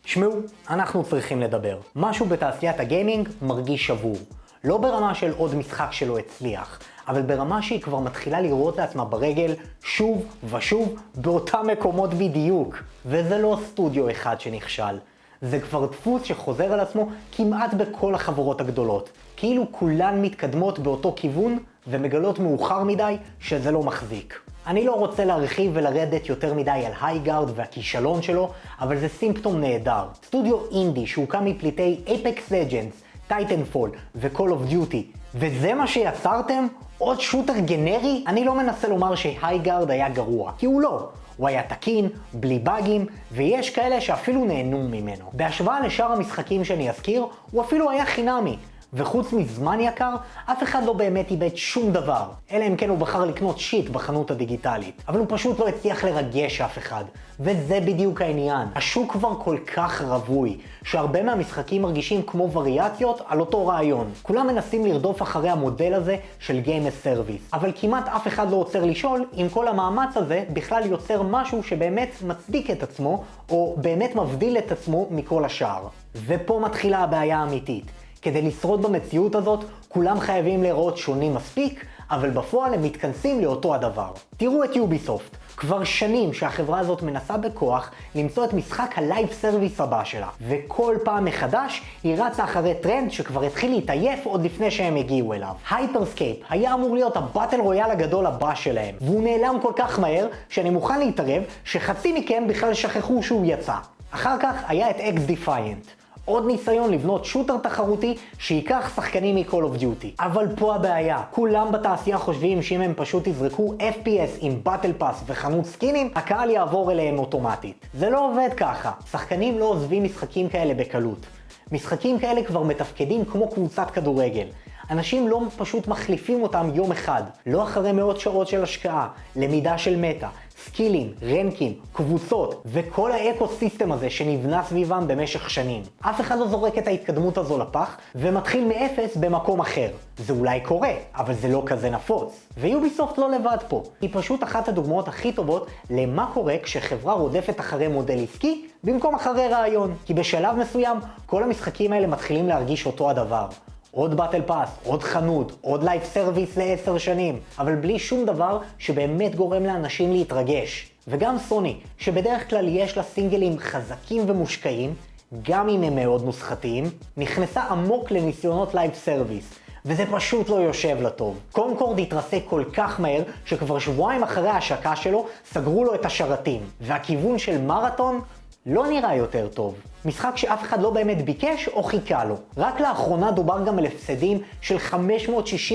שמעו, אנחנו צריכים לדבר. משהו בתעשיית הגיימינג מרגיש שבור. לא ברמה של עוד משחק שלא הצליח, אבל ברמה שהיא כבר מתחילה לראות לעצמה ברגל שוב ושוב באותם מקומות בדיוק. וזה לא סטודיו אחד שנכשל. זה כבר דפוס שחוזר על עצמו כמעט בכל החברות הגדולות. כאילו כולן מתקדמות באותו כיוון ומגלות מאוחר מדי שזה לא מחזיק. אני לא רוצה להרחיב ולרדת יותר מדי על הייגארד והכישלון שלו, אבל זה סימפטום נהדר. סטודיו אינדי שהוקם מפליטי Apex Legends, Titanfall ו-Call of Duty, וזה מה שיצרתם? עוד שוטר גנרי? אני לא מנסה לומר שהייגארד היה גרוע, כי הוא לא. הוא היה תקין, בלי באגים, ויש כאלה שאפילו נהנו ממנו. בהשוואה לשאר המשחקים שאני אזכיר, הוא אפילו היה חינמי. וחוץ מזמן יקר, אף אחד לא באמת איבד שום דבר. אלא אם כן הוא בחר לקנות שיט בחנות הדיגיטלית. אבל הוא פשוט לא הצליח לרגש אף אחד. וזה בדיוק העניין. השוק כבר כל כך רווי, שהרבה מהמשחקים מרגישים כמו וריאציות על אותו רעיון. כולם מנסים לרדוף אחרי המודל הזה של Game as Service. אבל כמעט אף אחד לא עוצר לשאול אם כל המאמץ הזה בכלל יוצר משהו שבאמת מצדיק את עצמו, או באמת מבדיל את עצמו מכל השאר. ופה מתחילה הבעיה האמיתית. כדי לשרוד במציאות הזאת, כולם חייבים להיראות שונים מספיק, אבל בפועל הם מתכנסים לאותו הדבר. תראו את יוביסופט. כבר שנים שהחברה הזאת מנסה בכוח למצוא את משחק הלייב סרוויס הבא שלה. וכל פעם מחדש היא רצה אחרי טרנד שכבר התחיל להתעייף עוד לפני שהם הגיעו אליו. הייפרסקייפ היה אמור להיות הבטל רויאל הגדול הבא שלהם. והוא נעלם כל כך מהר שאני מוכן להתערב שחצי מכם בכלל שכחו שהוא יצא. אחר כך היה את אקס דיפיינט. עוד ניסיון לבנות שוטר תחרותי שיקח שחקנים מ-Call of Duty. אבל פה הבעיה, כולם בתעשייה חושבים שאם הם פשוט יזרקו FPS עם Battle Pass וחנות סקינים, הקהל יעבור אליהם אוטומטית. זה לא עובד ככה. שחקנים לא עוזבים משחקים כאלה בקלות. משחקים כאלה כבר מתפקדים כמו קבוצת כדורגל. אנשים לא פשוט מחליפים אותם יום אחד, לא אחרי מאות שעות של השקעה, למידה של מטה, סקילים, רנקים, קבוצות, וכל האקוסיסטם הזה שנבנה סביבם במשך שנים. אף אחד לא זורק את ההתקדמות הזו לפח, ומתחיל מאפס במקום אחר. זה אולי קורה, אבל זה לא כזה נפוץ. ויוביסופט לא לבד פה. היא פשוט אחת הדוגמאות הכי טובות למה קורה כשחברה רודפת אחרי מודל עסקי, במקום אחרי רעיון. כי בשלב מסוים, כל המשחקים האלה מתחילים להרגיש אותו הדבר. עוד באטל פאס, עוד חנות, עוד לייב סרוויס ל10 שנים, אבל בלי שום דבר שבאמת גורם לאנשים להתרגש. וגם סוני, שבדרך כלל יש לה סינגלים חזקים ומושקעים, גם אם הם מאוד נוסחתיים, נכנסה עמוק לניסיונות לייב סרוויס, וזה פשוט לא יושב לה טוב. קונקורד התרסק כל כך מהר, שכבר שבועיים אחרי ההשקה שלו, סגרו לו את השרתים, והכיוון של מרתון לא נראה יותר טוב. משחק שאף אחד לא באמת ביקש או חיכה לו. רק לאחרונה דובר גם על הפסדים של $560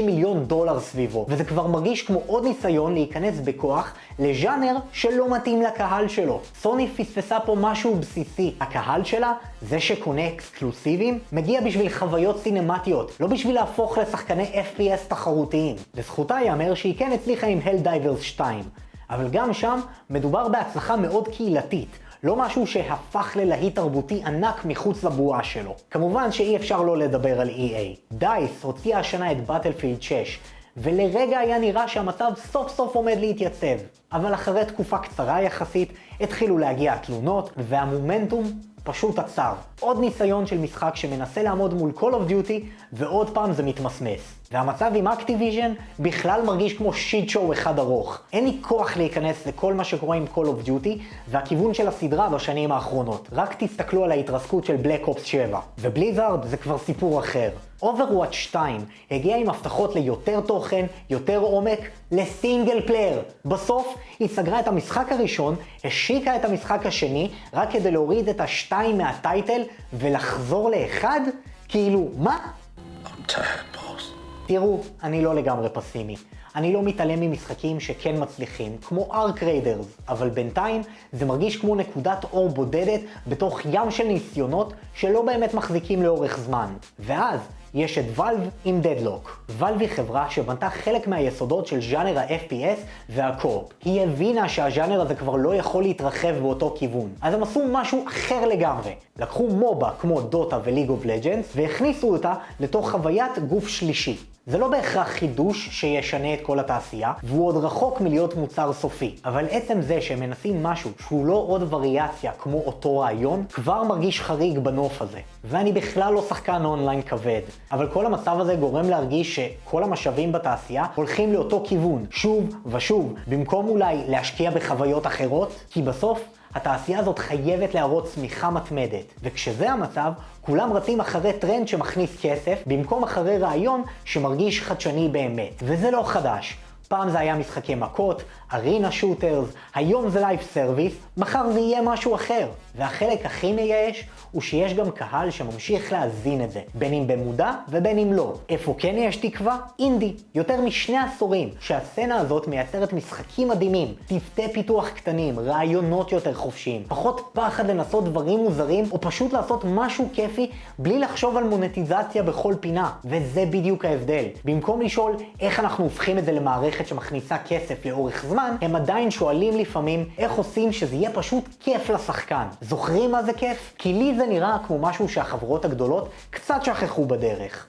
מיליון סביבו, וזה כבר מרגיש כמו עוד ניסיון להיכנס בכוח לז'אנר שלא מתאים לקהל שלו. סוני פספסה פה משהו בסיסי. הקהל שלה, זה שקונה אקסקלוסיבים, מגיע בשביל חוויות סינמטיות, לא בשביל להפוך לשחקני FPS תחרותיים. לזכותה ייאמר שהיא כן הצליחה עם Helldivers 2, אבל גם שם מדובר בהצלחה מאוד קהילתית. לא משהו שהפך ללהיט תרבותי ענק מחוץ לבועה שלו. כמובן שאי אפשר לא לדבר על EA. דייס הוציאה השנה את Battlefield 6, ולרגע היה נראה שהמצב סוף סוף עומד להתייצב. אבל אחרי תקופה קצרה יחסית, התחילו להגיע התלונות, והמומנטום פשוט עצר. עוד ניסיון של משחק שמנסה לעמוד מול Call of Duty, ועוד פעם זה מתמסמס. והמצב עם Activision בכלל מרגיש כמו שיט שואו אחד ארוך. אין לי כוח להיכנס לכל מה שקורה עם Call of Duty, והכיוון של הסדרה בשנים האחרונות. רק תסתכלו על ההתרסקות של Black Ops 7. ובליזארד זה כבר סיפור אחר. Overwatch 2 הגיע עם הבטחות ליותר תוכן, יותר עומק, לסינגל פלייר. בסוף היא סגרה את המשחק הראשון, השיקה את המשחק השני, רק כדי להוריד את השתיים מהטייטל ולחזור לאחד? כאילו, מה? I'm tired, boss. תראו, אני לא לגמרי פסימי. אני לא מתעלם ממשחקים שכן מצליחים, כמו ארק ריידרס, אבל בינתיים זה מרגיש כמו נקודת אור בודדת בתוך ים של ניסיונות שלא באמת מחזיקים לאורך זמן. ואז, יש את ואלב עם דדלוק. ואלב היא חברה שבנתה חלק מהיסודות של ז'אנר ה-FPS והקורפ. היא הבינה שהז'אנר הזה כבר לא יכול להתרחב באותו כיוון. אז הם עשו משהו אחר לגמרי. לקחו מובה כמו דוטה וליג אוף לג'נדס והכניסו אותה לתוך חוויית גוף שלישי. זה לא בהכרח חידוש שישנה את כל התעשייה, והוא עוד רחוק מלהיות מוצר סופי. אבל עצם זה שהם מנסים משהו שהוא לא עוד וריאציה כמו אותו רעיון, כבר מרגיש חריג בנוף הזה. ואני בכלל לא שחקן אונליין כבד. אבל כל המצב הזה גורם להרגיש שכל המשאבים בתעשייה הולכים לאותו כיוון, שוב ושוב, במקום אולי להשקיע בחוויות אחרות, כי בסוף התעשייה הזאת חייבת להראות צמיחה מתמדת, וכשזה המצב, כולם רצים אחרי טרנד שמכניס כסף, במקום אחרי רעיון שמרגיש חדשני באמת. וזה לא חדש. פעם זה היה משחקי מכות, ארינה שוטרס, היום זה לייב סרוויס, מחר זה יהיה משהו אחר. והחלק הכי מייאש הוא שיש גם קהל שממשיך להזין את זה, בין אם במודע ובין אם לא. איפה כן יש תקווה? אינדי. יותר משני עשורים שהסצנה הזאת מייצרת משחקים מדהימים, צוותי פיתוח קטנים, רעיונות יותר חופשיים, פחות פחד לנסות דברים מוזרים, או פשוט לעשות משהו כיפי בלי לחשוב על מונטיזציה בכל פינה. וזה בדיוק ההבדל. במקום לשאול איך אנחנו הופכים את זה למערכת שמכניסה כסף לאורך זמן, הם עדיין שואלים לפעמים איך עושים שזה יהיה פשוט כיף לשחקן. זוכרים מה זה כיף? כי לי זה נראה כמו משהו שהחברות הגדולות קצת שכחו בדרך.